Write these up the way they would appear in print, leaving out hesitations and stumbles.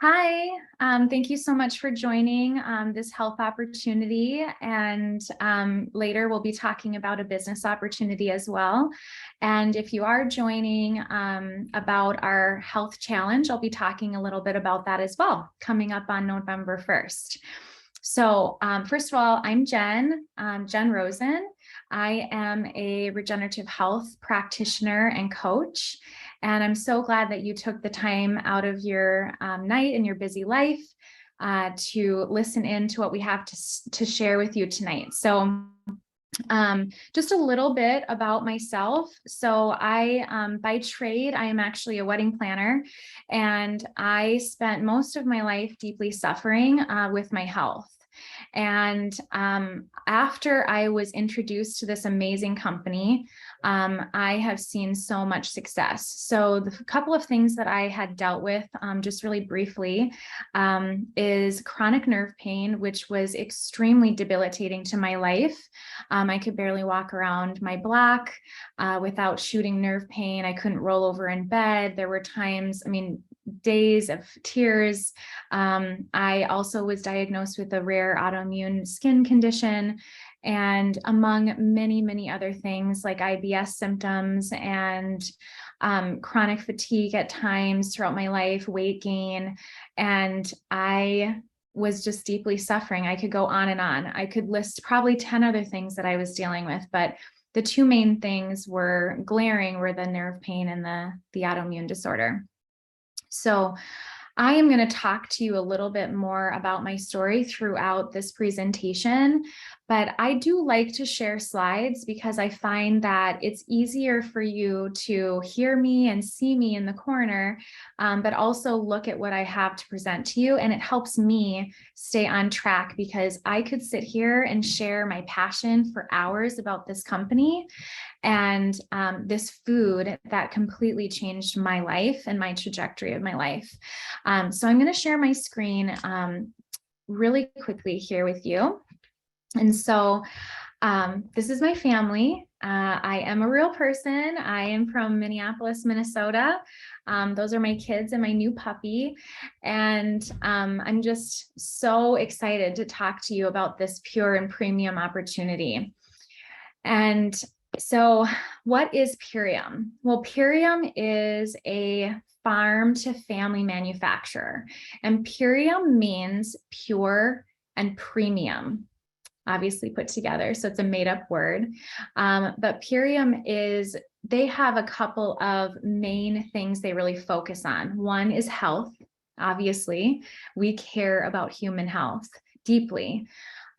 Hi, thank you so much for joining this health opportunity. And later we'll be talking about a business opportunity as well. And if you are joining about our health challenge, I'll be talking a little bit about that as well, coming up on November 1st. So first of all, I'm Jen Rosen. I am a regenerative health practitioner and coach. And I'm so glad that you took the time out of your night and your busy life to listen in to what we have to share with you tonight. So just a little bit about myself. So by trade, I am actually a wedding planner, and I spent most of my life deeply suffering with my health. And after I was introduced to this amazing company, I have seen so much success. So the couple of things that I had dealt with, just really briefly, is chronic nerve pain, which was extremely debilitating to my life. I could barely walk around my block without shooting nerve pain. I couldn't roll over in bed. There were times, days of tears. I also was diagnosed with a rare autoimmune skin condition, and among many, many other things like IBS symptoms and chronic fatigue at times throughout my life, weight gain. And I was just deeply suffering. I could go on and on. I could list probably 10 other things that I was dealing with, but the two main things were the nerve pain and the autoimmune disorder. So I am going to talk to you a little bit more about my story throughout this presentation, but I do like to share slides because I find that it's easier for you to hear me and see me in the corner, but also look at what I have to present to you. And it helps me stay on track because I could sit here and share my passion for hours about this company and this food that completely changed my life and my trajectory of my life. So I'm going to share my screen really quickly here with you. And so this is my family. I am a real person. I am from Minneapolis, Minnesota. Those are my kids and my new puppy. And I'm just so excited to talk to you about this pure and premium opportunity. And so what is Purium? Well, Purium is a farm to family manufacturer, and Purium means pure and premium, obviously put together. So it's a made up word. But Purium they have a couple of main things they really focus on. One is health. Obviously, we care about human health deeply.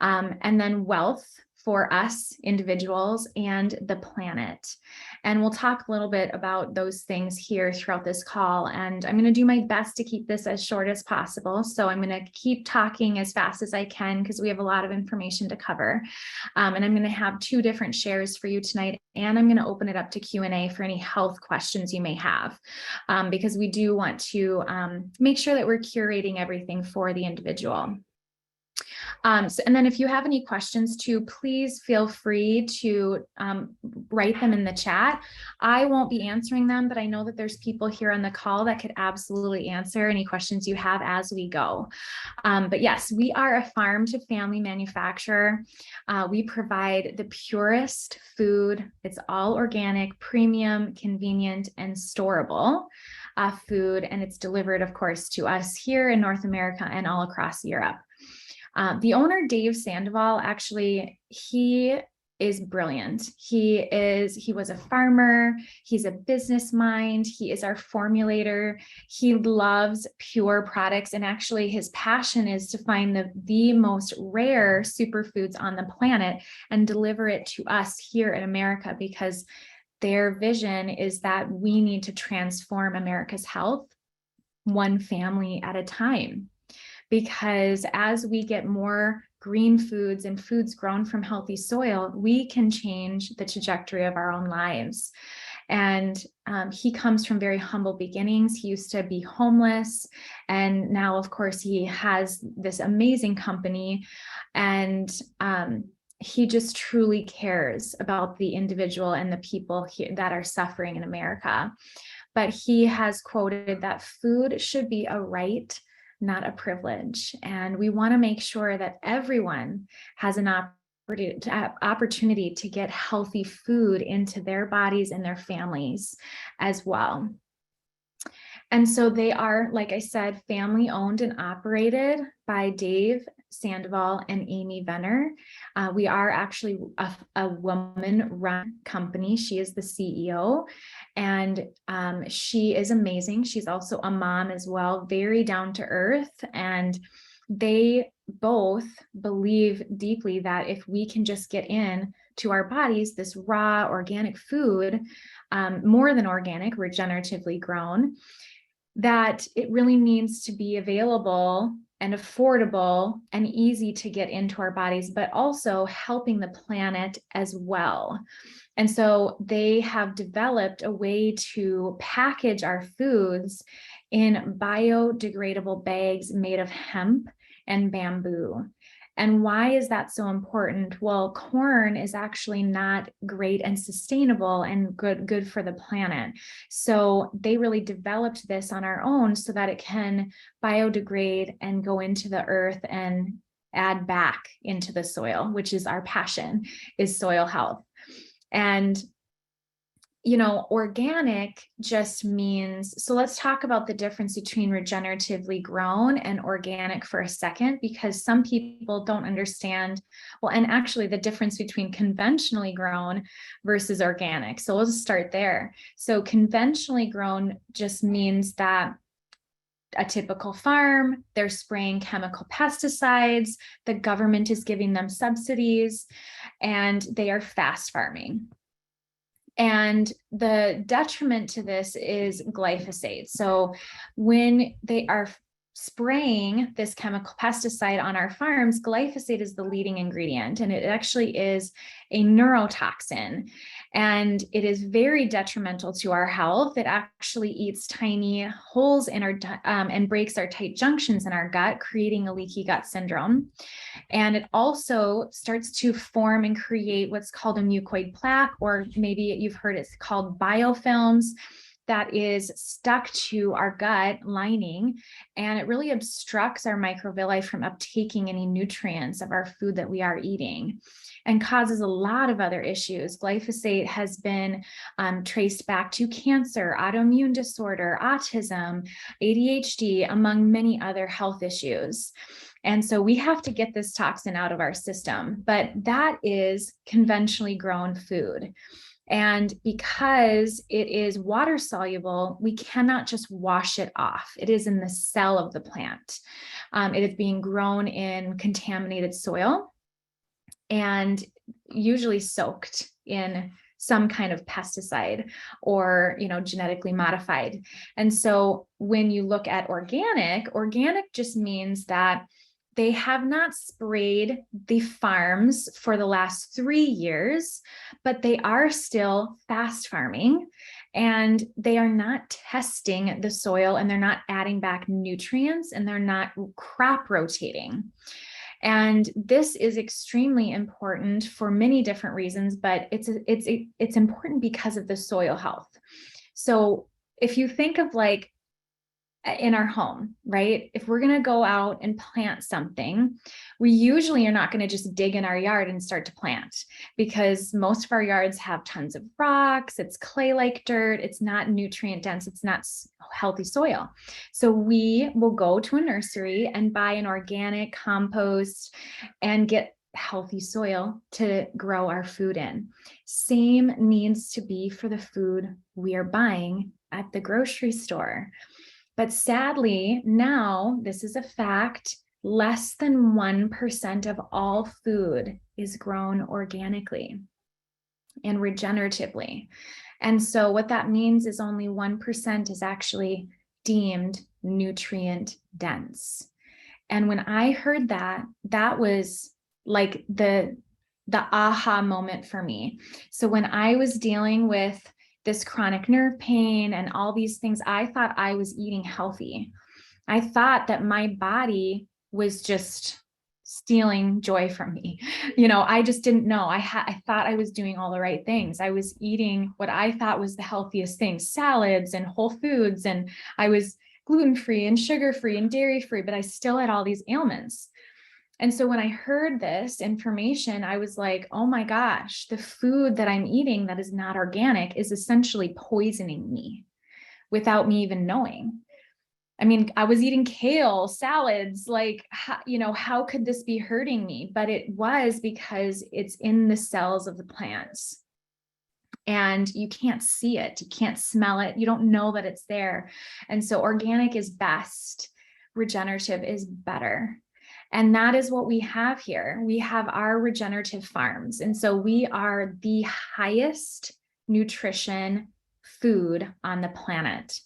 And then wealth for us individuals and the planet. And we'll talk a little bit about those things here throughout this call. And I'm going to do my best to keep this as short as possible. So I'm going to keep talking as fast as I can because we have a lot of information to cover. And I'm going to have two different shares for you tonight. And I'm going to open it up to Q&A for any health questions you may have, because we do want to make sure that we're curating everything for the individual. And then if you have any questions too, please feel free to write them in the chat. I won't be answering them, but I know that there's people here on the call that could absolutely answer any questions you have as we go. But yes, we are a farm to family manufacturer. We provide the purest food. It's all organic, premium, convenient, and storable food. And it's delivered, of course, to us here in North America and all across Europe. The owner, Dave Sandoval, actually, he is brilliant. He was a farmer. He's a business mind. He is our formulator. He loves pure products. And actually his passion is to find the most rare superfoods on the planet and deliver it to us here in America, because their vision is that we need to transform America's health one family at a time. Because as we get more green foods and foods grown from healthy soil, we can change the trajectory of our own lives. And he comes from very humble beginnings. He used to be homeless. And now, of course, he has this amazing company. And he just truly cares about the individual and the people that are suffering in America. But he has quoted that food should be a right, not a privilege. And we want to make sure that everyone has an opportunity to get healthy food into their bodies and their families as well. And so they are, like I said, family owned and operated by Dave Sandoval and Amy Venner. We are actually a woman-run company. She is the CEO, and she is amazing. She's also a mom as well, very down to earth. And they both believe deeply that if we can just get in to our bodies this raw organic food, more than organic, regeneratively grown, that it really needs to be available and affordable and easy to get into our bodies, but also helping the planet as well. And so they have developed a way to package our foods in biodegradable bags made of hemp and bamboo. And why is that so important? Well, corn is actually not great and sustainable and good for the planet. So they really developed this on our own so that it can biodegrade and go into the earth and add back into the soil, which is our passion, is soil health. And organic just means, so let's talk about the difference between regeneratively grown and organic for a second, because some people don't understand, well, and actually the difference between conventionally grown versus organic. So we'll just start there. So conventionally grown just means that a typical farm, they're spraying chemical pesticides, the government is giving them subsidies, and they are fast farming. And the detriment to this is glyphosate. So when they are spraying this chemical pesticide on our farms, glyphosate is the leading ingredient, and it actually is a neurotoxin, and it is very detrimental to our health. It actually eats tiny holes in our and breaks our tight junctions in our gut, creating a leaky gut syndrome. And it also starts to form and create what's called a mucoid plaque, or maybe you've heard it's called biofilms, that is stuck to our gut lining, and it really obstructs our microvilli from uptaking any nutrients of our food that we are eating, and causes a lot of other issues. Glyphosate has been traced back to cancer, autoimmune disorder, autism, ADHD, among many other health issues. And so we have to get this toxin out of our system, but that is conventionally grown food. And because it is water soluble, we cannot just wash it off. It is in the cell of the plant. It is being grown in contaminated soil and usually soaked in some kind of pesticide or, genetically modified. And so when you look at organic just means that they have not sprayed the farms for the last 3 years, but they are still fast farming, and they are not testing the soil, and they're not adding back nutrients, and they're not crop rotating. And this is extremely important for many different reasons, but it's important because of the soil health. So if you think of like in our home, right? If we're going to go out and plant something, we usually are not going to just dig in our yard and start to plant, because most of our yards have tons of rocks, it's clay-like dirt, it's not nutrient dense, it's not healthy soil. So we will go to a nursery and buy an organic compost and get healthy soil to grow our food in. Same needs to be for the food we are buying at the grocery store. But sadly, now this is a fact, less than 1% of all food is grown organically and regeneratively. And so what that means is only 1% is actually deemed nutrient dense. And when I heard that, that was like the aha moment for me. So when I was dealing with this chronic nerve pain and all these things, I thought I was eating healthy. I thought that my body was just stealing joy from me. I just didn't know. I thought I was doing all the right things. I was eating what I thought was the healthiest things, salads and whole foods. And I was gluten-free and sugar-free and dairy-free, but I still had all these ailments. And so when I heard this information, I was like, oh my gosh, the food that I'm eating that is not organic is essentially poisoning me without me even knowing. I mean, I was eating kale, salads, like, how could this be hurting me? But it was because it's in the cells of the plants. And you can't see it, you can't smell it, you don't know that it's there. And so organic is best, regenerative is better. And that is what we have here. We have our regenerative farms. And so we are the highest nutrition food on the planet.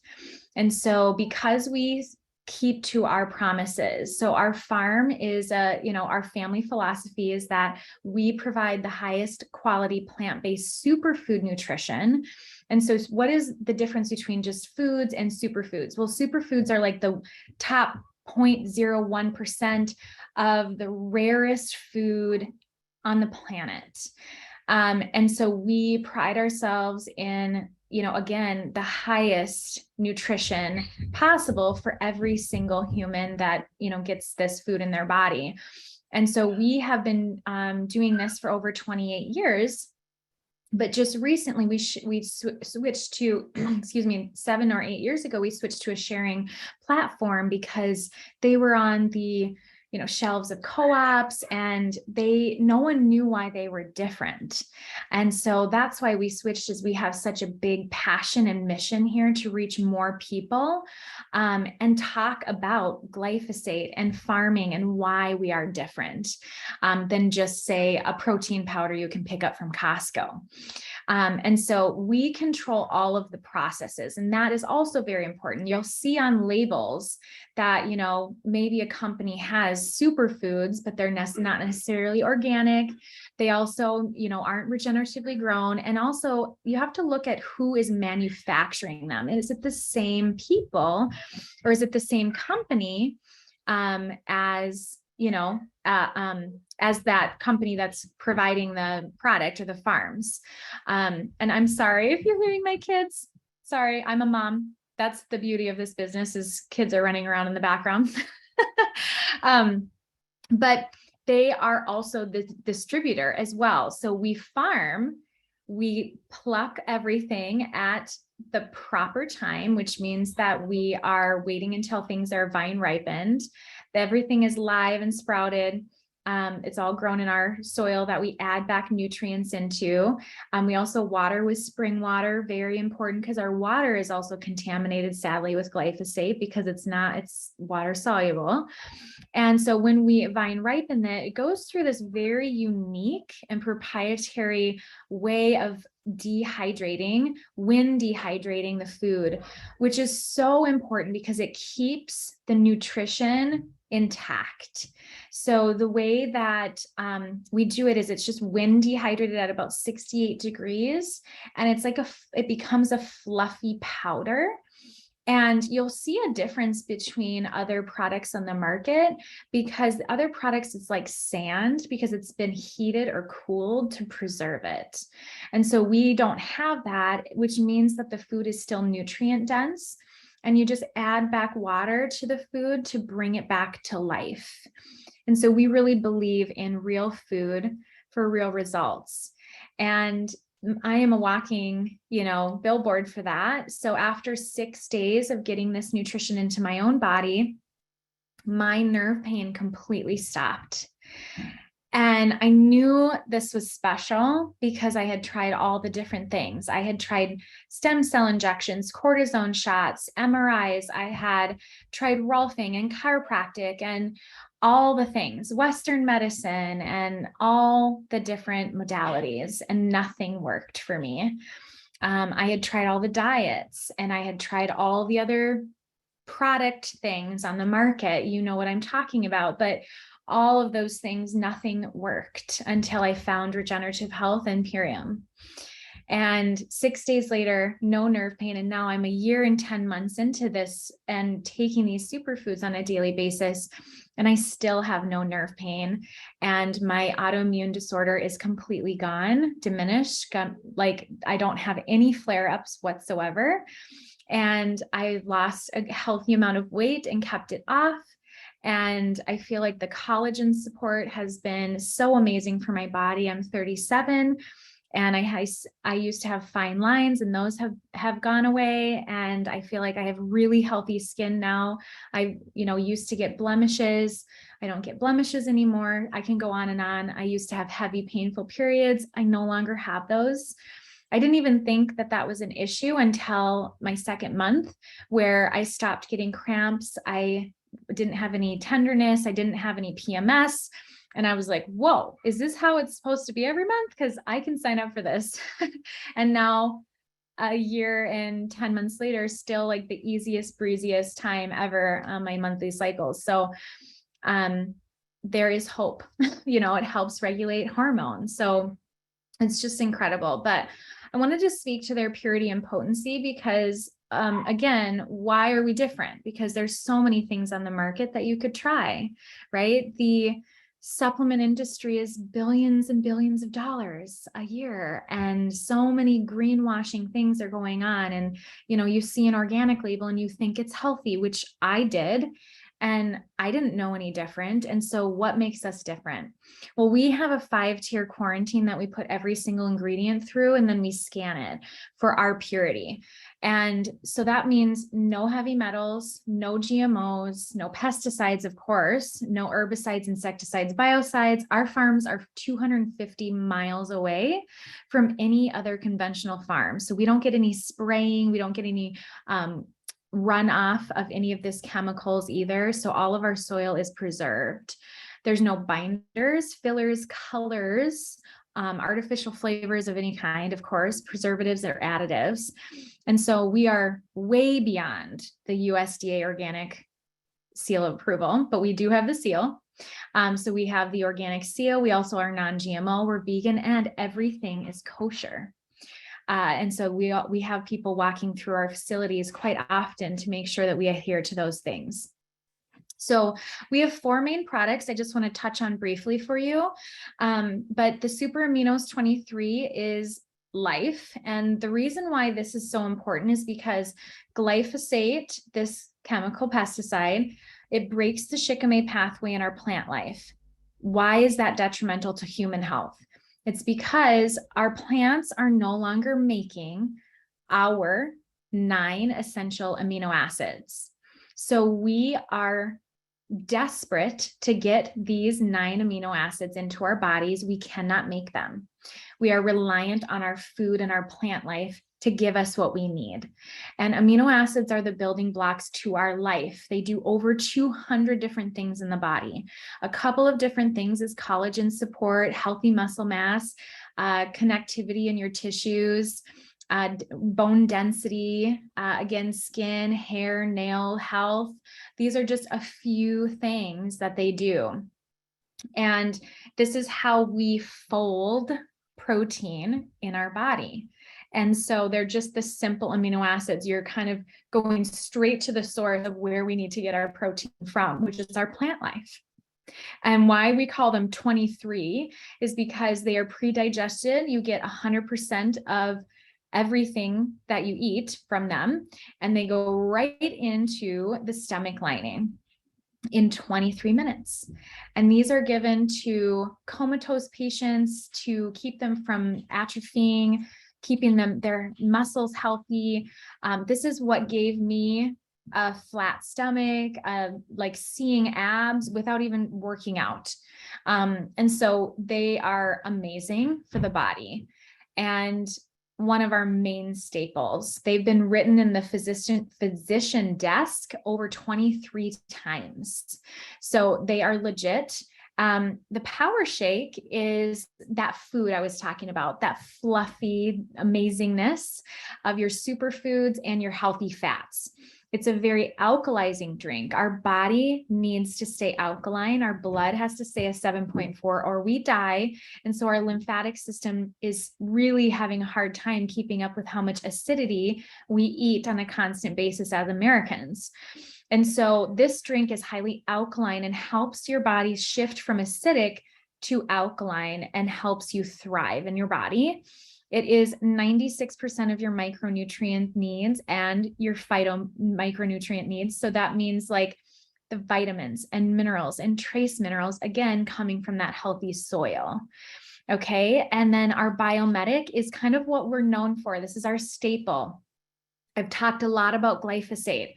And so because we keep to our promises, so our farm is our family philosophy is that we provide the highest quality plant-based superfood nutrition. And so what is the difference between just foods and superfoods? Well, superfoods are like the top 0.01% of the rarest food on the planet. And so we pride ourselves in, again, the highest nutrition possible for every single human that, gets this food in their body. And so we have been doing this for over 28 years. But just recently, we switched to, 7 or 8 years ago, we switched to a sharing platform because they were on the shelves of co-ops, and no one knew why they were different. And so that's why we switched, is we have such a big passion and mission here to reach more people and talk about glyphosate and farming and why we are different than just, say, a protein powder you can pick up from Costco. And so we control all of the processes, and that is also very important. You'll see on labels that, maybe a company has superfoods, but they're not necessarily organic. They also, aren't regeneratively grown. And also you have to look at who is manufacturing them. Is it the same people, or is it the same company as that company that's providing the product or the farms? And I'm sorry if you're hearing my kids. Sorry, I'm a mom. That's the beauty of this business, is kids are running around in the background. But they are also the distributor as well. So we farm, we pluck everything at the proper time, which means that we are waiting until things are vine ripened. Everything is live and sprouted. It's all grown in our soil that we add back nutrients into. We also water with spring water, very important, because our water is also contaminated, sadly, with glyphosate because it's water soluble. And so when we vine ripen it goes through this very unique and proprietary way of dehydrating the food, which is so important because it keeps the nutrition intact. So the way that we do it is it's just wind dehydrated at about 68 degrees, and it's like it becomes a fluffy powder. And you'll see a difference between other products on the market, because the other products, it's like sand because it's been heated or cooled to preserve it. And so we don't have that, which means that the food is still nutrient dense, and you just add back water to the food to bring it back to life. And so we really believe in real food for real results. And I am a walking, billboard for that. So after 6 days of getting this nutrition into my own body, my nerve pain completely stopped. And I knew this was special because I had tried all the different things. I had tried stem cell injections, cortisone shots, MRIs. I had tried Rolfing and chiropractic and all the things, Western medicine and all the different modalities, and nothing worked for me. I had tried all the diets, and I had tried all the other product things on the market. You know what I'm talking about, but all of those things, nothing worked until I found Regenerative Health and Purium. And 6 days later, no nerve pain. And now I'm a year and 10 months into this and taking these superfoods on a daily basis, and I still have no nerve pain. And my autoimmune disorder is completely gone, diminished. Like I don't have any flare-ups whatsoever. And I lost a healthy amount of weight and kept it off. And I feel like the collagen support has been so amazing for my body. I'm 37 and I used to have fine lines, and those have gone away. And I feel like I have really healthy skin now. I, used to get blemishes. I don't get blemishes anymore. I can go on and on. I used to have heavy, painful periods. I no longer have those. I didn't even think that that was an issue until my second month, where I stopped getting cramps. I didn't have any tenderness. I didn't have any PMS. And I was like, whoa, is this how it's supposed to be every month? Because I can sign up for this. And now a year and 10 months later, still like the easiest, breeziest time ever on my monthly cycles. So there is hope. It helps regulate hormones. So it's just incredible. But I wanted to speak to their purity and potency because again, why are we different? Because there's so many things on the market that you could try, right? The supplement industry is billions and billions of dollars a year, and so many greenwashing things are going on. And, you see an organic label and you think it's healthy, which I did. And I didn't know any different. And so what makes us different? Well, we have a 5-tier quarantine that we put every single ingredient through, and then we scan it for our purity. And so that means no heavy metals, no GMOs, no pesticides, of course, no herbicides, insecticides, biocides. Our farms are 250 miles away from any other conventional farm. So we don't get any spraying. We don't get any runoff of any of this chemicals either. So all of our soil is preserved. There's no binders, fillers, colors, artificial flavors of any kind, of course, preservatives or additives. And so we are way beyond the USDA organic seal of approval, but we do have the seal. So we have the organic seal. We also are non-GMO, we're vegan, and everything is kosher. And so we have people walking through our facilities quite often to make sure that we adhere to those things. So we have 4 main products I just want to touch on briefly for you. But the Super Aminos 23 is life. And the reason why this is so important is because glyphosate, this chemical pesticide, it breaks the shikimate pathway in our plant life. Why is that detrimental to human health? It's because our plants are no longer making our 9 essential amino acids. So we are desperate to get these 9 amino acids into our bodies. We cannot make them. We are reliant on our food and our plant life to give us what we need. And amino acids are the building blocks to our life. They do over 200 different things in the body. A couple of different things is collagen support, healthy muscle mass, connectivity in your tissues, bone density, again, skin, hair, nail health. These are just a few things that they do. And this is how we fold protein in our body. And so they're just the simple amino acids. You're kind of going straight to the source of where we need to get our protein from, which is our plant life. And why we call them 23 is because they are pre-digested. You get 100% of everything that you eat from them, and they go right into the stomach lining in 23 minutes. And these are given to comatose patients to keep them from atrophying, keeping their muscles healthy. This is what gave me a flat stomach, like seeing abs without even working out. And so they are amazing for the body. And one of our main staples. They've been written in the physician desk over 23 times. So they are legit. The Power Shake is that food I was talking about, that fluffy amazingness of your superfoods and your healthy fats. It's a very alkalizing drink. Our body needs to stay alkaline. Our blood has to stay a 7.4 or we die. And so our lymphatic system is really having a hard time keeping up with how much acidity we eat on a constant basis as Americans. And so this drink is highly alkaline and helps your body shift from acidic to alkaline and helps you thrive in your body. It is 96% of your micronutrient needs and your phyto micronutrient needs. So that means like the vitamins and minerals and trace minerals, again, coming from that healthy soil. Okay. And then our Biomedic is kind of what we're known for. This is our staple. I've talked a lot about glyphosate.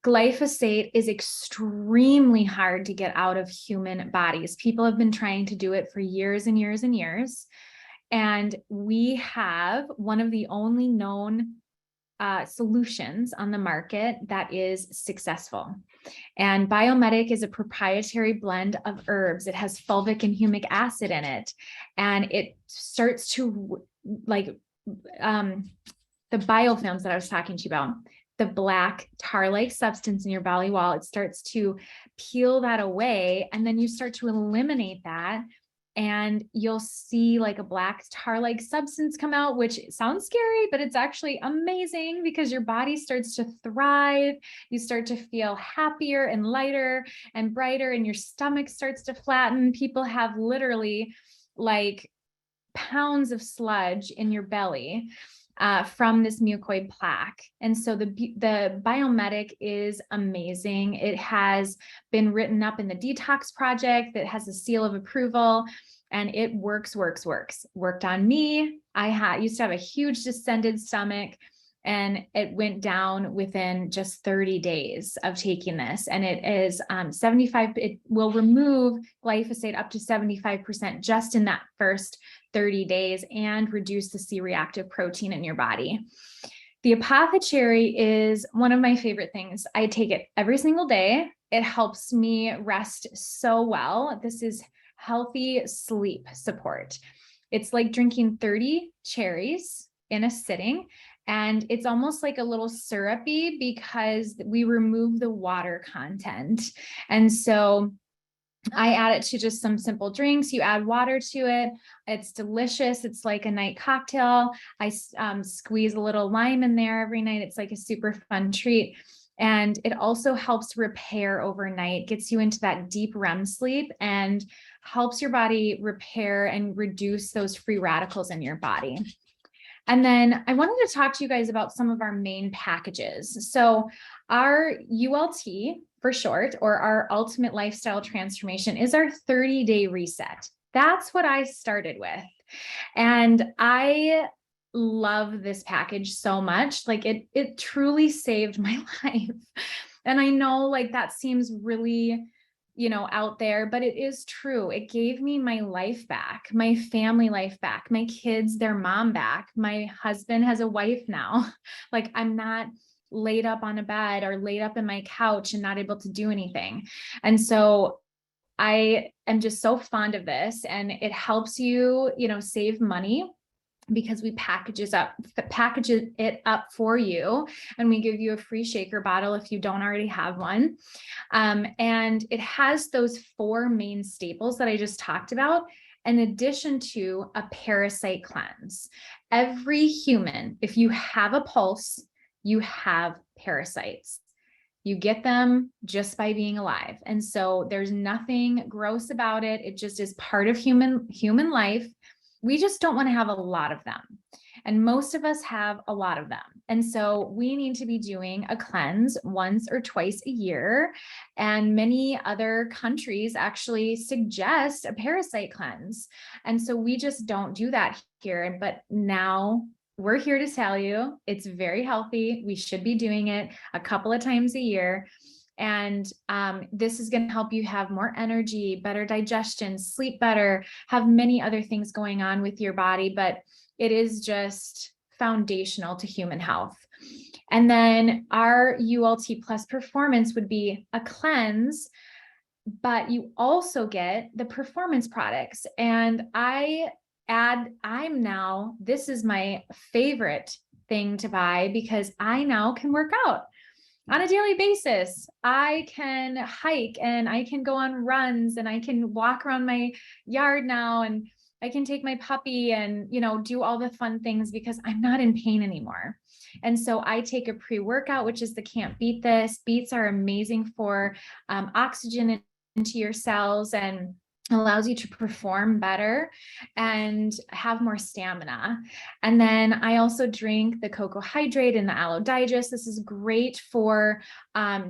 Glyphosate is extremely hard to get out of human bodies. People have been trying to do it for years and years and years. And we have one of the only known solutions on the market that is successful. And Biomedic is a proprietary blend of herbs. It has fulvic and humic acid in it. And it starts to like the biofilms that I was talking to you about, the black tar-like substance in your belly wall, it starts to peel that away. And then you start to eliminate that. And you'll see like a black tar-like substance come out, which sounds scary, but it's actually amazing because your body starts to thrive. You start to feel happier and lighter and brighter, and your stomach starts to flatten. People have literally like pounds of sludge in your belly from this mucoid plaque. And so the Biomedic is amazing. It has been written up in the Detox Project that has a seal of approval, and it works. Worked on me. I used to have a huge distended stomach, and it went down within just 30 days of taking this. And it is 75, it will remove glyphosate up to 75% just in that first 30 days and reduce the C-reactive protein in your body. The Apothecary is one of my favorite things. I take it every single day. It helps me rest so well. This is healthy sleep support. It's like drinking 30 cherries in a sitting. And it's almost like a little syrupy because we remove the water content. And so I add it to just some simple drinks. You add water to it. It's delicious. It's like a night cocktail. I squeeze a little lime in there every night. It's like a super fun treat. And it also helps repair overnight, gets you into that deep REM sleep and helps your body repair and reduce those free radicals in your body. And then I wanted to talk to you guys about some of our main packages. So our ULT for short, or our Ultimate Lifestyle Transformation, is our 30-day reset. That's what I started with. And I love this package so much. Like it truly saved my life. And I know like that seems really, out there, but it is true. It gave me my life back, my family life back, my kids, their mom back. My husband has a wife now. Like I'm not laid up on a bed or laid up in my couch and not able to do anything. And so I am just so fond of this, and it helps you, save money, because we package it up for you, and we give you a free shaker bottle if you don't already have one. And it has those 4 main staples that I just talked about, in addition to a parasite cleanse. Every human, if you have a pulse, you have parasites. You get them just by being alive. And so there's nothing gross about it. It just is part of human life. We just don't want to have a lot of them. And most of us have a lot of them. And so we need to be doing a cleanse once or twice a year. And many other countries actually suggest a parasite cleanse. And so we just don't do that here. But now we're here to tell you it's very healthy. We should be doing it a couple of times a year. And this is going to help you have more energy, better digestion, sleep better, have many other things going on with your body, but it is just foundational to human health. And then our ULT Plus Performance would be a cleanse, but you also get the performance products. And this is my favorite thing to buy, because I now can work out on a daily basis. I can hike and I can go on runs and I can walk around my yard now, and I can take my puppy and, do all the fun things because I'm not in pain anymore. And so I take a pre-workout, which is the Can't Beat This. Beets are amazing for oxygen into your cells, and allows you to perform better and have more stamina. And then I also drink the Cocoa Hydrate and the Aloe Digest. This is great for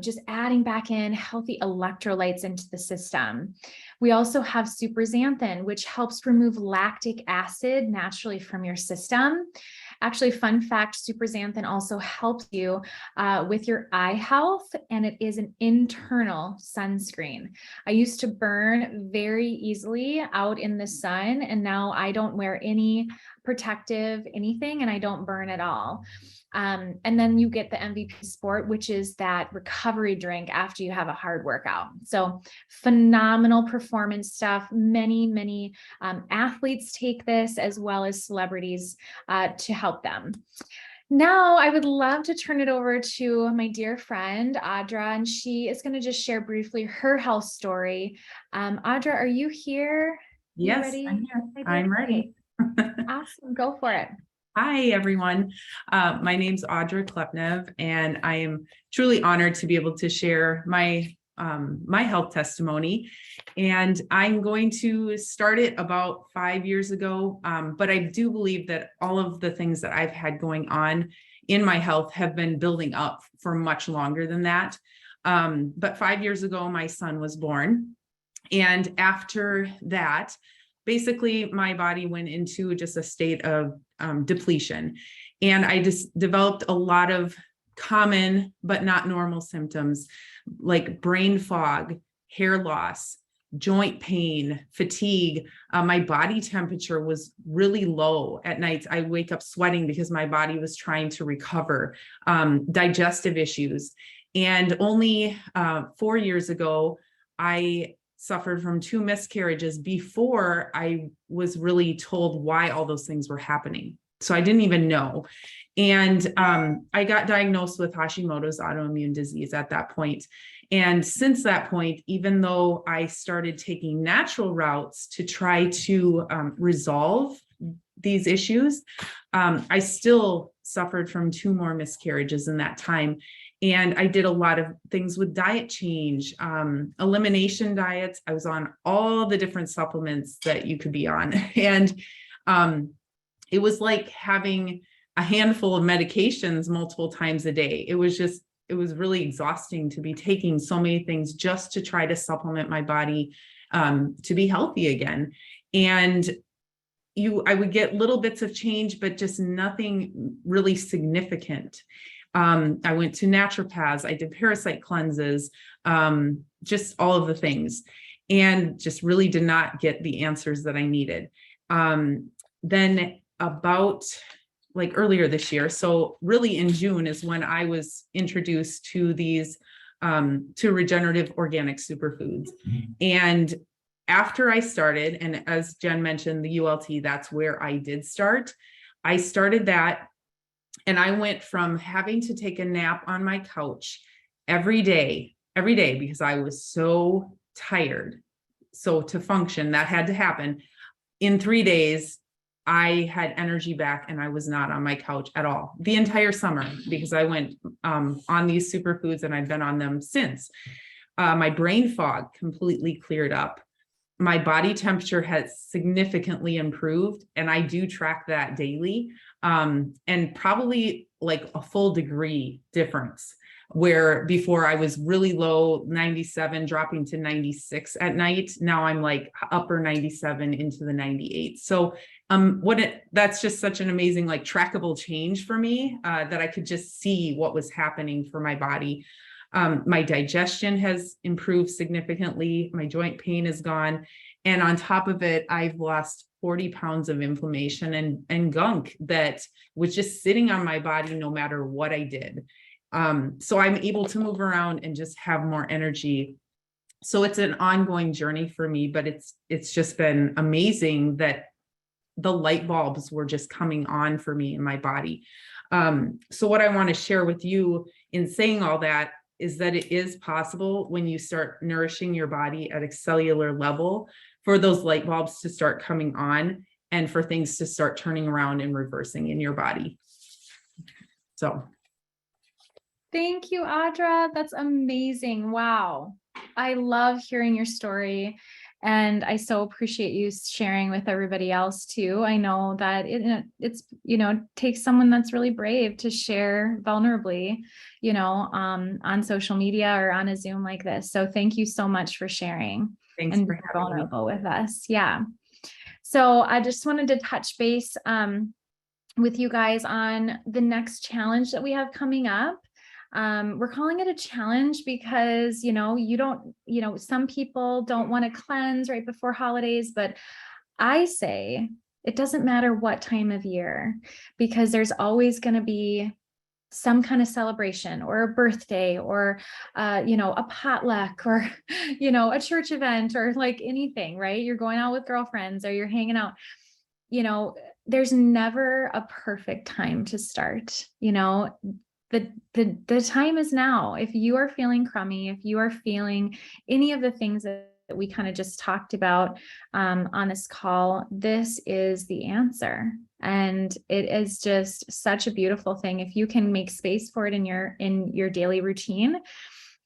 just adding back in healthy electrolytes into the system. We also have Super Xanthan, which helps remove lactic acid naturally from your system. Actually, fun fact, Super Xanthan also helps you with your eye health, and it is an internal sunscreen. I used to burn very easily out in the sun, and now I don't wear any protective anything, and I don't burn at all. And then you get the MVP Sport, which is that recovery drink after you have a hard workout. So phenomenal performance stuff. Many athletes take this, as well as celebrities, to help them. Now, I would love to turn it over to my dear friend, Audra, and she is going to just share briefly her health story. Audra, are you here? Yes, ready? I'm here. I'm ready. Awesome. Go for it. Hi, everyone. My name's Audra Klepnev, and I am truly honored to be able to share my health testimony. And I'm going to start it about 5 years ago, but I do believe that all of the things that I've had going on in my health have been building up for much longer than that. But 5 years ago, my son was born. And after that, basically my body went into just a state of depletion. And I just developed a lot of common but not normal symptoms like brain fog, hair loss, joint pain, fatigue. My body temperature was really low at nights. I wake up sweating because my body was trying to recover, digestive issues. And only 4 years ago, I suffered from 2 miscarriages before I was really told why all those things were happening. So I didn't even know. And I got diagnosed with Hashimoto's autoimmune disease at that point. And since that point, even though I started taking natural routes to try to resolve these issues, I still suffered from 2 more miscarriages in that time. And I did a lot of things with diet change, elimination diets. I was on all the different supplements that you could be on. And it was like having a handful of medications multiple times a day. It was really exhausting to be taking so many things just to try to supplement my body to be healthy again. And I would get little bits of change, but just nothing really significant. I went to naturopaths, I did parasite cleanses, just all of the things, and just really did not get the answers that I needed. Then about like earlier this year, so really in June is when I was introduced to these, to regenerative organic superfoods. And after I started, and as Jen mentioned, the ULT, that's where I did start. I started that. And I went from having to take a nap on my couch every day, because I was so tired. So to function, that had to happen. In 3 days, I had energy back and I was not on my couch at all the entire summer because I went on these superfoods and I've been on them since. My brain fog completely cleared up. My body temperature has significantly improved, and I do track that daily. And probably like a full degree difference, where before I was really low, 97, dropping to 96 at night. Now I'm like upper 97 into the 98. So that's just such an amazing, like trackable change for me, that I could just see what was happening for my body. My digestion has improved significantly. My joint pain is gone. And on top of it, I've lost 40 pounds of inflammation and gunk that was just sitting on my body no matter what I did. So I'm able to move around and just have more energy. So it's an ongoing journey for me, but it's just been amazing that the light bulbs were just coming on for me in my body. So what I want to share with you in saying all that is that it is possible when you start nourishing your body at a cellular level for those light bulbs to start coming on and for things to start turning around and reversing in your body. So. Thank you, Audra. That's amazing. Wow. I love hearing your story. And I so appreciate you sharing with everybody else too. I know that it's, takes someone that's really brave to share vulnerably, on social media or on a Zoom like this. So thank you so much for sharing Thanks and for being having me. vulnerable with us. Yeah. So I just wanted to touch base with you guys on the next challenge that we have coming up. We're calling it a challenge because, some people don't want to cleanse right before holidays, but I say it doesn't matter what time of year, because there's always going to be some kind of celebration or a birthday or, a potluck or, a church event or like anything, right? You're going out with girlfriends or you're hanging out, there's never a perfect time to start, the time is now. If you are feeling crummy, if you are feeling any of the things that we kind of just talked about on this call, this is the answer. And it is just such a beautiful thing. If you can make space for it in your daily routine,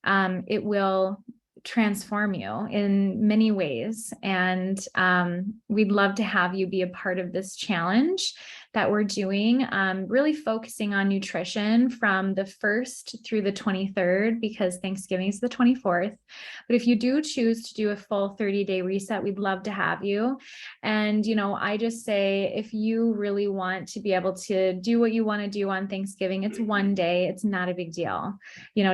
it will transform you in many ways. And we'd love to have you be a part of this challenge that we're doing, really focusing on nutrition from the 1st through the 23rd, because Thanksgiving is the 24th. But if you do choose to do a full 30-day reset, we'd love to have you. And, I just say, if you really want to be able to do what you want to do on Thanksgiving, it's one day, it's not a big deal,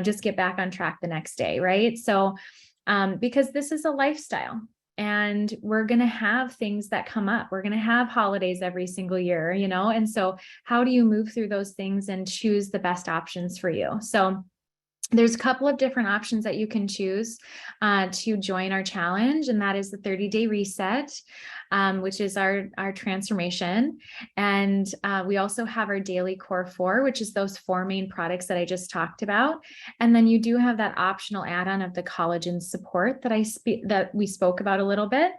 just get back on track the next day, right? So, because this is a lifestyle. And we're going to have things that come up. We're going to have holidays every single year, and so how do you move through those things and choose the best options for you? So there's a couple of different options that you can choose to join our challenge, and that is the 30-day reset, which is our transformation. And we also have our daily core 4, which is those 4 main products that I just talked about. And then you do have that optional add-on of the collagen support that we spoke about a little bit.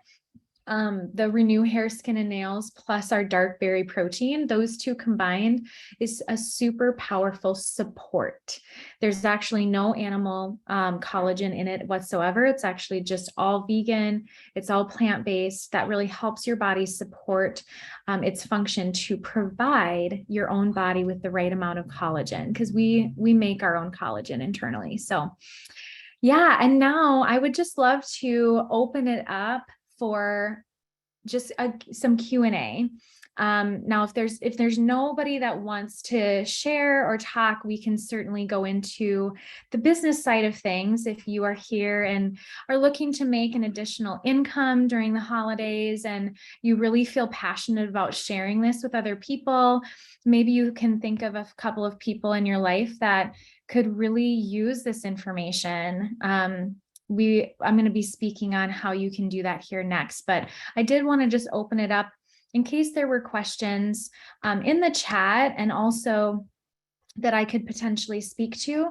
The Renew Hair, Skin, and Nails plus our dark berry protein, those two combined is a super powerful support. There's actually no animal collagen in it whatsoever. It's actually just all vegan. It's all plant-based. That really helps your body support its function to provide your own body with the right amount of collagen, because we make our own collagen internally. So yeah, and now I would just love to open it up for just some Q&A. Now, if there's nobody that wants to share or talk, we can certainly go into the business side of things. If you are here and are looking to make an additional income during the holidays and you really feel passionate about sharing this with other people, maybe you can think of a couple of people in your life that could really use this information. I'm going to be speaking on how you can do that here next, but I did want to just open it up in case there were questions in the chat, and also that I could potentially speak to,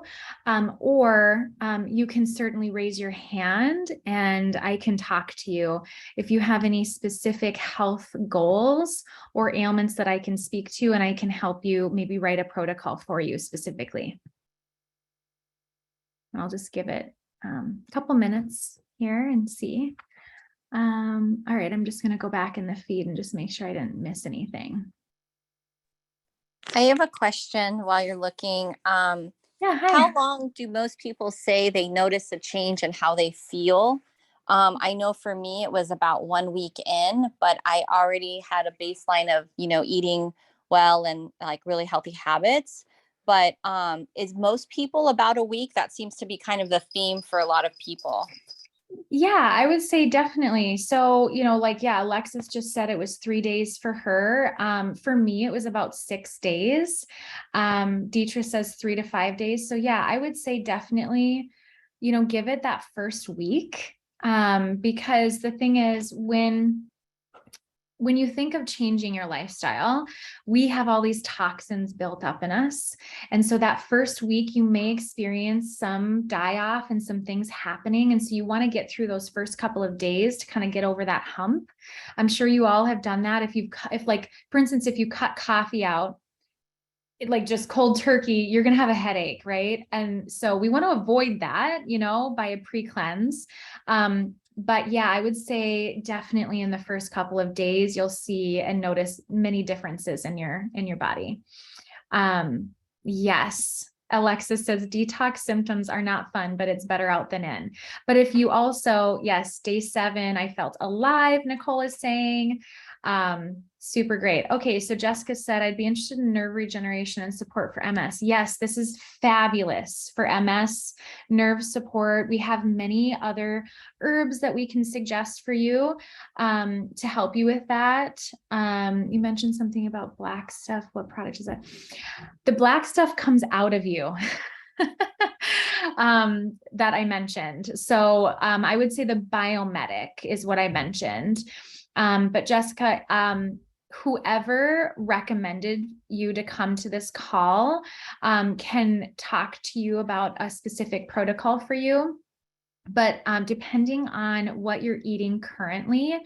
or you can certainly raise your hand and I can talk to you if you have any specific health goals or ailments that I can speak to, and I can help you maybe write a protocol for you specifically. I'll just give it a couple minutes here and see. All right, I'm just going to go back in the feed and just make sure I didn't miss anything. I have a question while you're looking. Yeah, hi. How long do most people say they notice a change in how they feel? I know for me, it was about 1 week in, but I already had a baseline of, eating well and like really healthy habits. But is most people about a week? That seems to be kind of the theme for a lot of people. Yeah, I would say definitely. So, Alexis just said it was 3 days for her. For me, it was about 6 days. Deetra says 3 to 5 days. So yeah, I would say definitely, give it that first week. Because the thing is, when you think of changing your lifestyle, we have all these toxins built up in us. And so that first week, you may experience some die off and some things happening. And so you want to get through those first couple of days to kind of get over that hump. I'm sure you all have done that. For instance, if you cut coffee out, like just cold turkey, you're going to have a headache, right? And so we want to avoid that, by a pre-cleanse. But yeah, I would say definitely in the first couple of days, you'll see and notice many differences in your body. Yes. Alexis says detox symptoms are not fun, but it's better out than in. But if you also, yes, day 7, I felt alive, Nicole is saying. Super great. Okay, so Jessica said, I'd be interested in nerve regeneration and support for MS. Yes, this is fabulous for MS, nerve support. We have many other herbs that we can suggest for you to help you with that. You mentioned something about black stuff. What product is that? The black stuff comes out of you. That I mentioned. So I would say the Biomedic is what I mentioned. But Jessica, whoever recommended you to come to this call can talk to you about a specific protocol for you. But depending on what you're eating currently,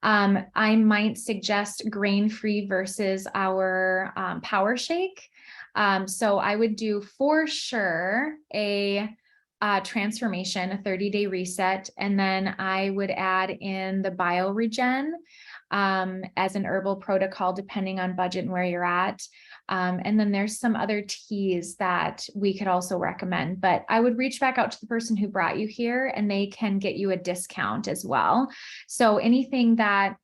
I might suggest grain-free versus our Power Shake. So I would do for sure a transformation, a 30-day reset, and then I would add in the BioRegen as an herbal protocol, depending on budget and where you're at. And then there's some other teas that we could also recommend, but I would reach back out to the person who brought you here and they can get you a discount as well. So anything that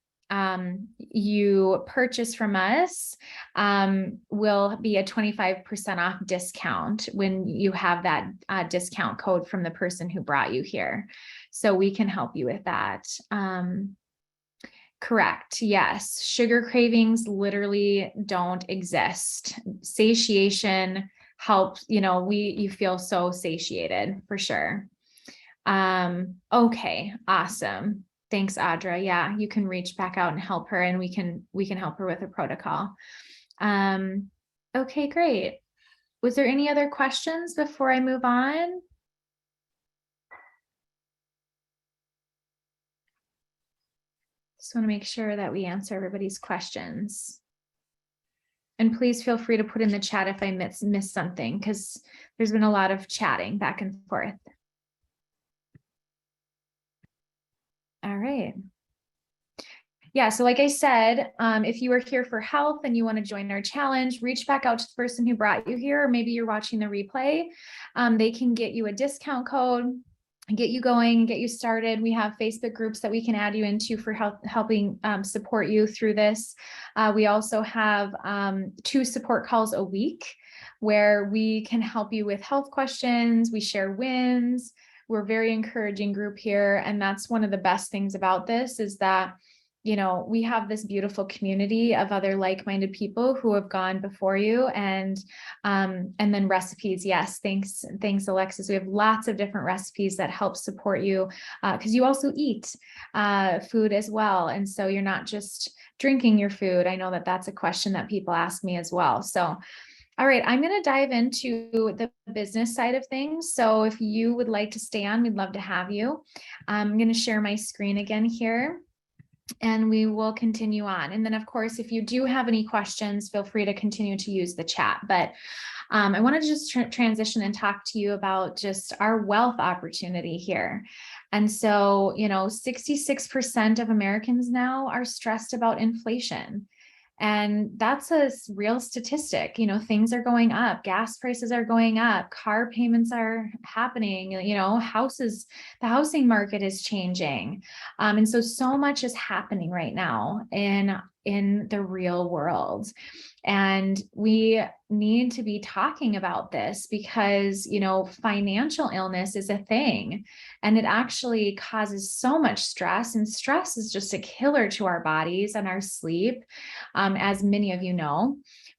you purchase from us will be a 25% off discount when you have that discount code from the person who brought you here. So we can help you with that. Correct. Yes. Sugar cravings literally don't exist. Satiation helps, you feel so satiated for sure. Okay. Awesome. Thanks, Audra. Yeah, you can reach back out and help her and we can help her with a protocol. Okay, great. Was there any other questions before I move on? Just want to make sure that we answer everybody's questions. And please feel free to put in the chat if I missed something, because there's been a lot of chatting back and forth. All right. Yeah, so like I said, if you are here for health and you want to join our challenge, reach back out to the person who brought you here, or maybe you're watching the replay. They can get you a discount code, get you going, get you started. We have Facebook groups that we can add you into for helping support you through this. We also have 2 support calls a week where we can help you with health questions. We share wins. We're a very encouraging group here. And that's one of the best things about this is that we have this beautiful community of other like-minded people who have gone before you and then recipes. Yes. Thanks, Alexis. We have lots of different recipes that help support you because you also eat food as well. And so you're not just drinking your food. I know that that's a question that people ask me as well. So, all right, I'm going to dive into the business side of things. So if you would like to stay on, we'd love to have you. I'm going to share my screen again here. And we will continue on. And then, of course, if you do have any questions, feel free to continue to use the chat. But I want to just transition and talk to you about just our wealth opportunity here. And so, 66% of Americans now are stressed about inflation. And that's a real statistic. Things are going up, gas prices are going up, car payments are happening, the housing market is changing. And so much is happening right now in the real world. And we need to be talking about this because, financial illness is a thing and it actually causes so much stress, and stress is just a killer to our bodies and our sleep, as many of you know.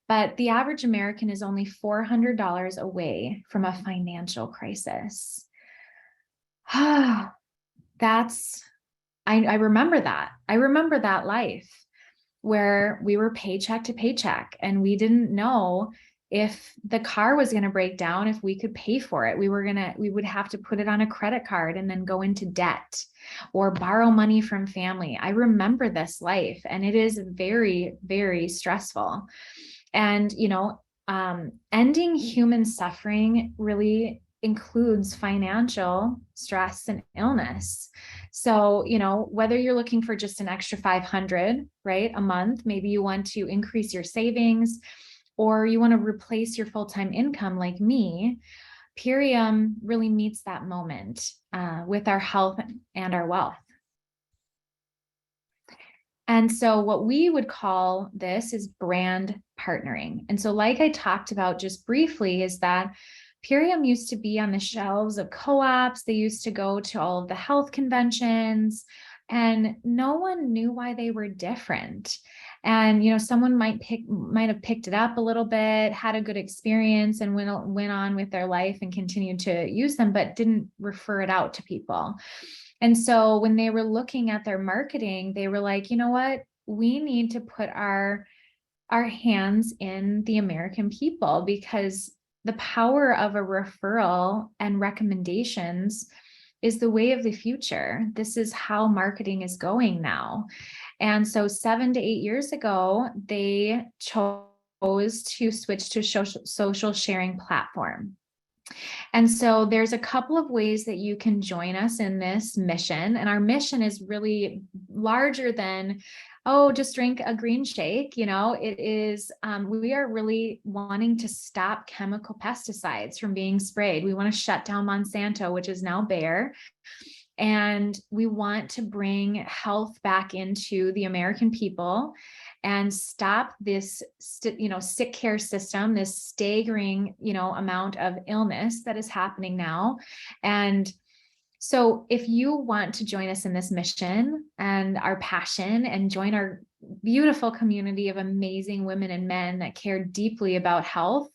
But the average American is only $400 away from a financial crisis. I remember that. I remember that life where we were paycheck to paycheck and we didn't know if the car was going to break down, if we could pay for it. We would have to put it on a credit card and then go into debt or borrow money from family. I remember this life and it is very, very stressful. And, ending human suffering really includes financial stress and illness. So, whether you're looking for just an extra 500, right, a month, maybe you want to increase your savings, or you want to replace your full-time income like me, Purium really meets that moment with our health and our wealth. And so what we would call this is brand partnering. And so like I talked about just briefly, is that Purium used to be on the shelves of co-ops. They used to go to all of the health conventions, and no one knew why they were different. And someone might have picked it up a little bit, had a good experience, and went on with their life and continued to use them, but didn't refer it out to people. And so when they were looking at their marketing, they were like, you know what? We need to put our hands in the American people, because the power of a referral and recommendations is the way of the future. This is how marketing is going now. And so 7 to 8 years ago, they chose to switch to social sharing platform. And so there's a couple of ways that you can join us in this mission. And our mission is really larger than, oh, just drink a green shake. It is, we are really wanting to stop chemical pesticides from being sprayed. We want to shut down Monsanto, which is now Bayer. And we want to bring health back into the American people and stop this, sick care system, this staggering, amount of illness that is happening now. And so if you want to join us in this mission and our passion, and join our beautiful community of amazing women and men that care deeply about health,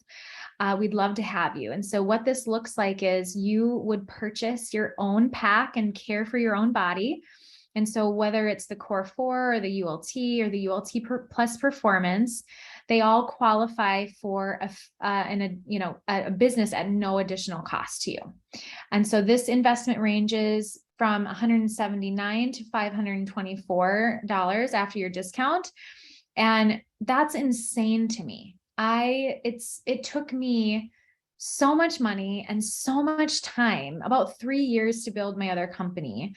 we'd love to have you. And so what this looks like is you would purchase your own pack and care for your own body. And so whether it's the Core 4 or the ULT or the ULT Plus Performance, they all qualify for a business at no additional cost to you. And so this investment ranges from $179 to $524 after your discount. And that's insane to me. It took me so much money and so much time, about 3 years, to build my other company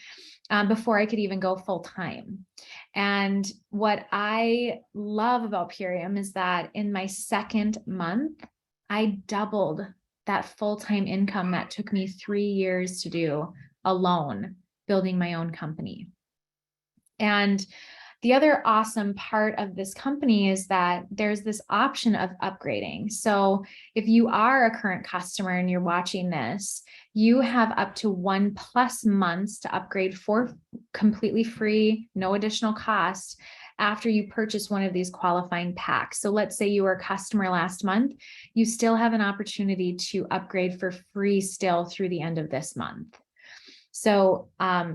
before I could even go full time. And what I love about Purium is that in my second month, I doubled that full-time income that took me 3 years to do alone, building my own company. And the other awesome part of this company is that there's this option of upgrading. So if you are a current customer and you're watching this, you have up to 1+ months to upgrade for completely free, no additional cost, after you purchase one of these qualifying packs. So let's say you were a customer last month, you still have an opportunity to upgrade for free still through the end of this month. So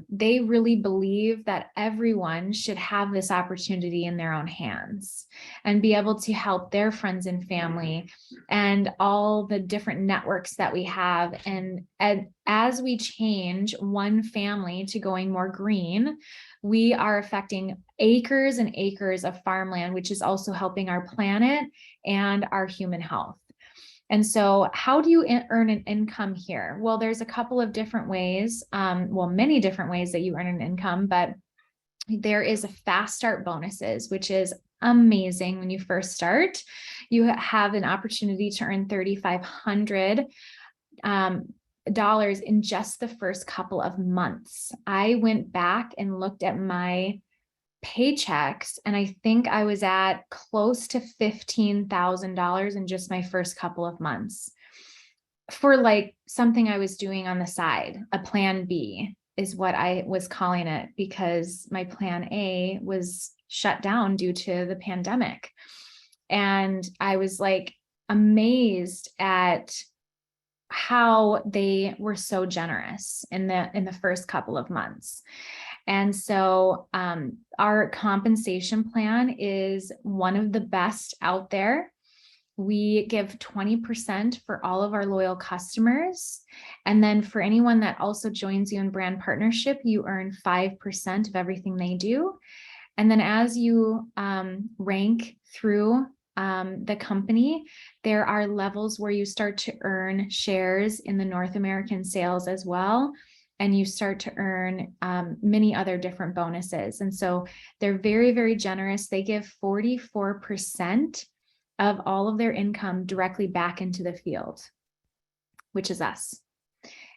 they really believe that everyone should have this opportunity in their own hands and be able to help their friends and family and all the different networks that we have. And as we change one family to going more green, we are affecting acres and acres of farmland, which is also helping our planet and our human health. And so how do you earn an income here? Well, there's a couple of different ways, many different ways that you earn an income, but there is a fast start bonuses, which is amazing. When you first start, you have an opportunity to earn $3,500 in just the first couple of months. I went back and looked at my paychecks, and I think I was at close to $15,000 in just my first couple of months for like something I was doing on the side. A plan B is what I was calling it, because my plan A was shut down due to the pandemic. And I was like amazed at how they were so generous in the first couple of months. And so our compensation plan is one of the best out there. We give 20% for all of our loyal customers. And then for anyone that also joins you in brand partnership, you earn 5% of everything they do. And then as you rank through the company, there are levels where you start to earn shares in the North American sales as well. And you start to earn many other different bonuses. And so they're very, very generous. They give 44% of all of their income directly back into the field, which is us.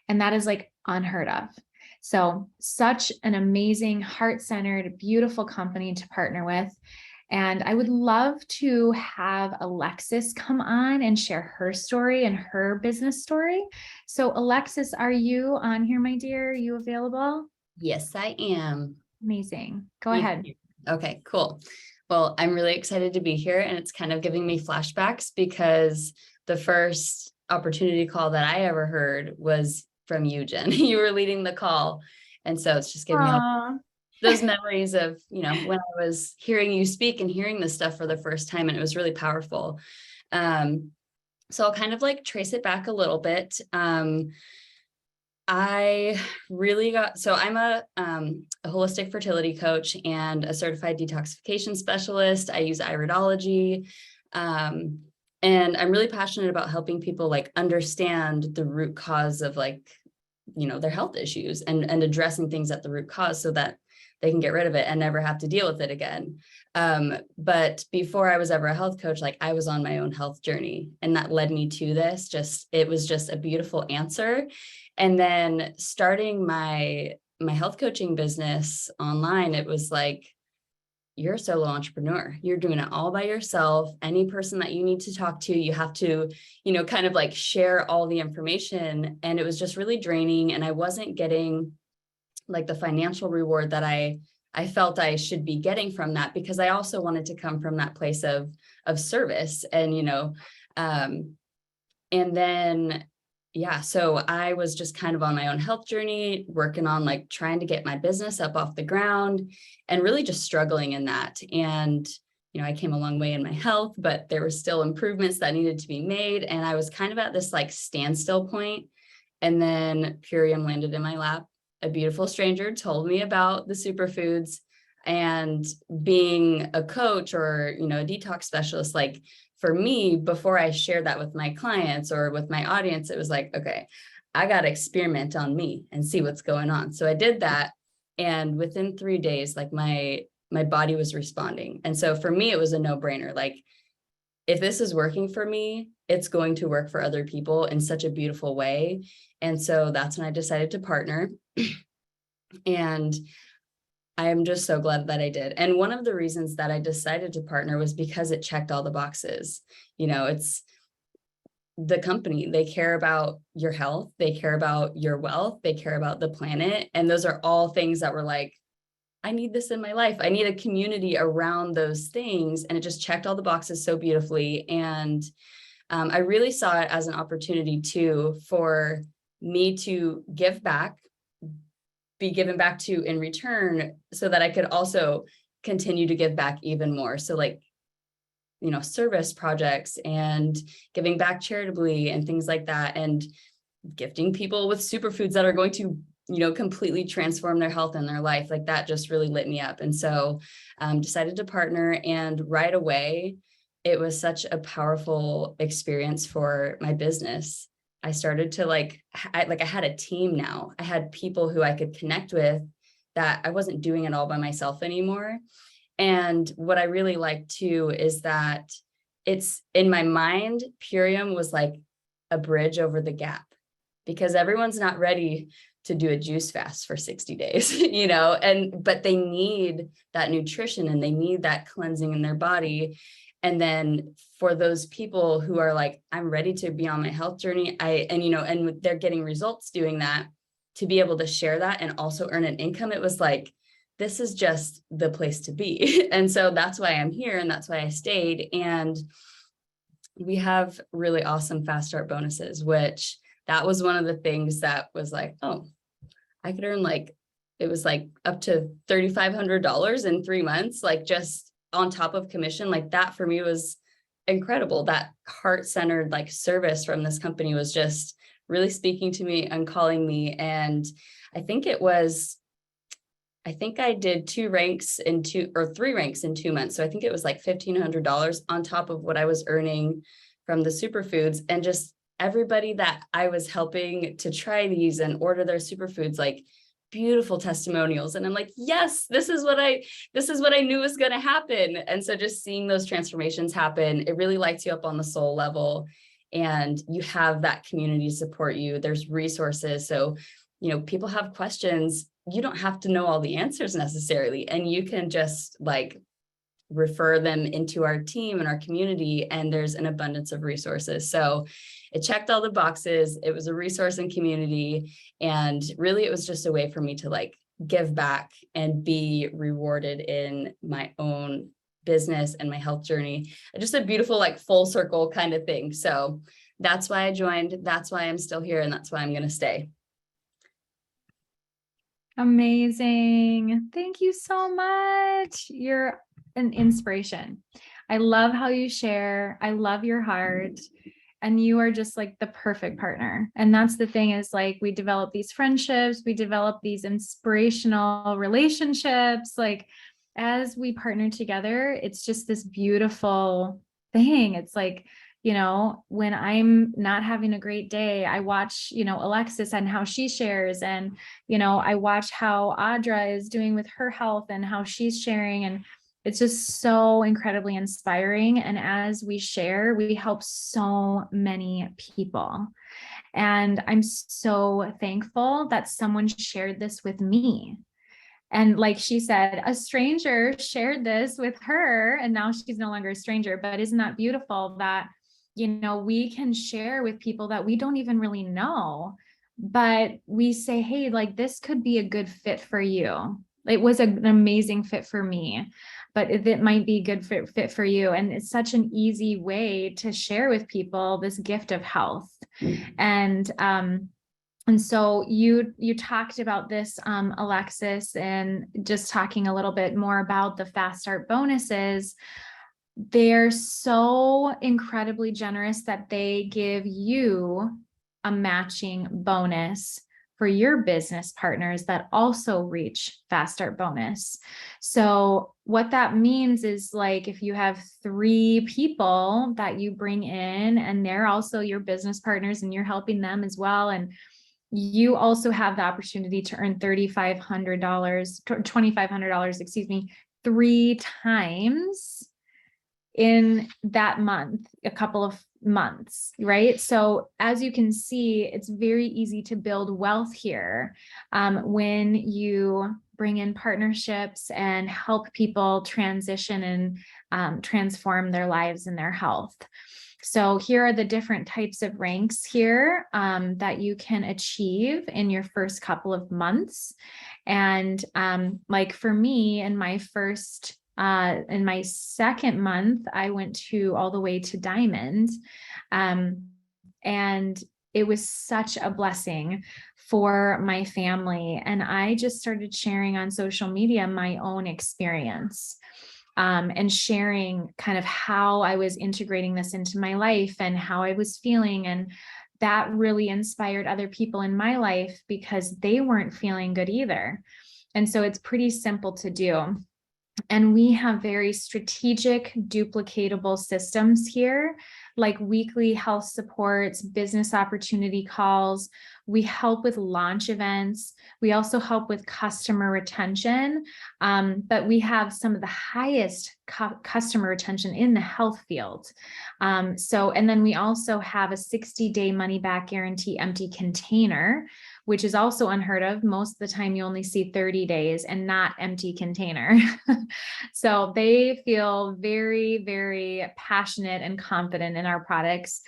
And that is like unheard of. So such an amazing, heart-centered, beautiful company to partner with. And I would love to have Alexis come on and share her story and her business story. So Alexis, are you on here, my dear? Are you available? Yes, I am. Amazing. Go Thank ahead. you. Okay, cool. Well, I'm really excited to be here, and it's kind of giving me flashbacks because the first opportunity call that I ever heard was from you, Jen. You were leading the call. And so it's just giving me all Aw. those memories of, when I was hearing you speak and hearing this stuff for the first time, and it was really powerful. So I'll kind of like trace it back a little bit. I really I'm a holistic fertility coach and a certified detoxification specialist. I use iridology. And I'm really passionate about helping people like understand the root cause of like, their health issues and addressing things at the root cause so that they can get rid of it and never have to deal with it again. But before I was ever a health coach, like I was on my own health journey, and that led me to this. It was just a beautiful answer. And then starting my health coaching business online, it was like, you're a solo entrepreneur. You're doing it all by yourself. Any person that you need to talk to, you have to, kind of like share all the information. And it was just really draining. And I wasn't getting like the financial reward that I felt I should be getting from that, because I also wanted to come from that place of service and, and then, yeah, so I was just kind of on my own health journey, working on like trying to get my business up off the ground and really just struggling in that. And, I came a long way in my health, but there were still improvements that needed to be made. And I was kind of at this like standstill point. And then Purium landed in my lap. A beautiful stranger told me about the superfoods, and being a coach or, a detox specialist, like for me, before I shared that with my clients or with my audience, it was like, okay, I got to experiment on me and see what's going on. So I did that. And within 3 days, like my body was responding. And so for me, it was a no-brainer. Like, if this is working for me, it's going to work for other people in such a beautiful way. And so that's when I decided to partner. And I'm just so glad that I did. And one of the reasons that I decided to partner was because it checked all the boxes. It's the company. They care about your health. They care about your wealth. They care about the planet. And those are all things that were like, I need this in my life. I need a community around those things. And it just checked all the boxes so beautifully. And I really saw it as an opportunity too, for me to give back, be given back to in return, so that I could also continue to give back even more. So like, service projects and giving back charitably and things like that, and gifting people with superfoods that are going to, completely transform their health and their life. Like that just really lit me up. And so decided to partner, and right away, it was such a powerful experience for my business. I started to I had a team now. I had people who I could connect with, that I wasn't doing it all by myself anymore. And what I really like too is that it's in my mind, Purium was like a bridge over the gap, because everyone's not ready to do a juice fast for 60 days, but they need that nutrition and they need that cleansing in their body. And then for those people who are like, I'm ready to be on my health journey, and they're getting results doing that, to be able to share that and also earn an income, it was like, this is just the place to be. And so that's why I'm here, and that's why I stayed. And we have really awesome fast start bonuses, which that was one of the things that was like, oh, I could earn it was up to $3,500 in 3 months, just on top of commission. Like that for me was incredible. That heart-centered service from this company was just really speaking to me and calling me. And I think it was I think I did 3 ranks in 2 months. So I think it was like $1,500 on top of what I was earning from the superfoods. And just everybody that I was helping to try these and order their superfoods, like beautiful testimonials. And I'm like, yes, this is what I knew was going to happen. And so just seeing those transformations happen, it really lights you up on the soul level. And you have that community support you. There's resources. So, people have questions. You don't have to know all the answers necessarily. And you can just like refer them into our team and our community. And there's an abundance of resources. So it checked all the boxes. It was a resource and community. And really, it was just a way for me to like give back and be rewarded in my own business and my health journey. Just a beautiful, like full circle kind of thing. So that's why I joined. That's why I'm still here. And that's why I'm going to stay. Amazing. Thank you so much. You're an inspiration. I love how you share. I love your heart. And you are just like the perfect partner. And that's the thing, is like, we develop these friendships, we develop these inspirational relationships. Like, as we partner together, it's just this beautiful thing. It's like, when I'm not having a great day, I watch, Alexis and how she shares, and, I watch how Audra is doing with her health and how she's sharing. And it's just so incredibly inspiring. And as we share, we help so many people. And I'm so thankful that someone shared this with me. And like she said, a stranger shared this with her, and now she's no longer a stranger. But isn't that beautiful that, we can share with people that we don't even really know, but we say, hey, like, this could be a good fit for you. It was an amazing fit for me, but it might be a good fit for you. And it's such an easy way to share with people this gift of health. And so you talked about this, Alexis, and just talking a little bit more about the Fast Start bonuses. They're so incredibly generous that they give you a matching bonus for your business partners that also reach Fast Start bonus. So what that means is, like, if you have 3 people that you bring in and they're also your business partners and you're helping them as well, and you also have the opportunity to earn $2,500, 3 times in that month, a couple of months, right? So as you can see, it's very easy to build wealth here when you bring in partnerships and help people transition and transform their lives and their health. So here are the different types of ranks here that you can achieve in your first couple of months. And like for me, in my second month, I went all the way to diamond. And it was such a blessing for my family. And I just started sharing on social media my own experience. And sharing kind of how I was integrating this into my life and how I was feeling. And that really inspired other people in my life because they weren't feeling good either. And so it's pretty simple to do. And we have very strategic, duplicatable systems here, like weekly health supports, business opportunity calls. We help with launch events. We also help with customer retention, but we have some of the highest customer retention in the health field. And then we also have a 60-day money-back guarantee empty container, which is also unheard of. Most of the time you only see 30 days and not empty container. So they feel very, very passionate and confident in our products.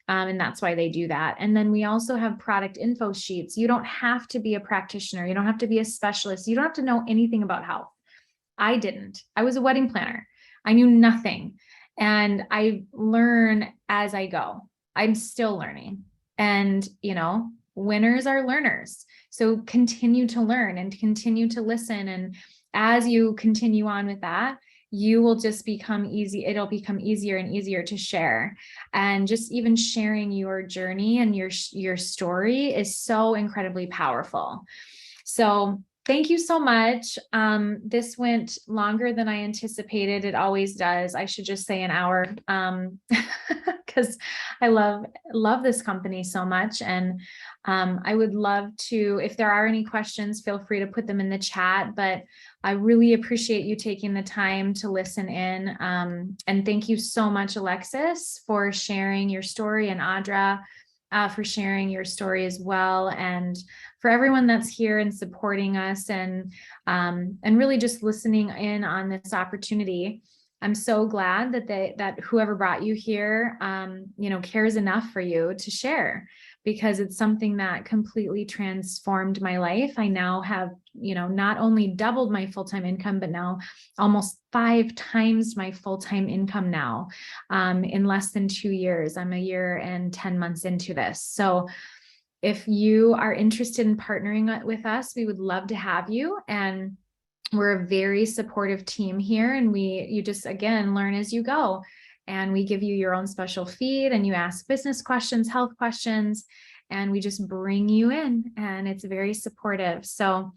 And that's why they do that. And then we also have product info sheets. You don't have to be a practitioner. You don't have to be a specialist. You don't have to know anything about health. I didn't. I was a wedding planner. I knew nothing. And I learn as I go. I'm still learning. And, winners are learners. So continue to learn and continue to listen. And as you continue on with that, you will just become easy. It'll become easier and easier to share. And just even sharing your journey and your story is so incredibly powerful. So thank you so much. This went longer than I anticipated. It always does. I should just say an hour, because I love this company so much. And I would love to, if there are any questions, feel free to put them in the chat, but I really appreciate you taking the time to listen in. And thank you so much, Alexis, for sharing your story, and Audra, for sharing your story as well. And for everyone that's here and supporting us, and really just listening in on this opportunity. I'm so glad that whoever brought you here, cares enough for you to share, because it's something that completely transformed my life. I now have, not only doubled my full-time income, but now almost 5 times my full-time income now, in less than 2 years. I'm a year and 10 months into this. So if you are interested in partnering with us, we would love to have you. And we're a very supportive team here, and you just, again, learn as you go. And we give you your own special feed, and you ask business questions, health questions, and we just bring you in, and it's very supportive. So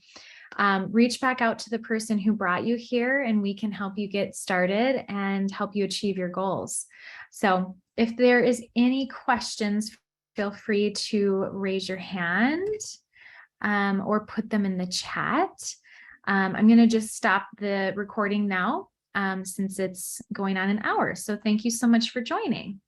reach back out to the person who brought you here, and we can help you get started and help you achieve your goals. So if there is any questions, feel free to raise your hand, or put them in the chat. I'm going to just stop the recording now, since it's going on an hour. So thank you so much for joining.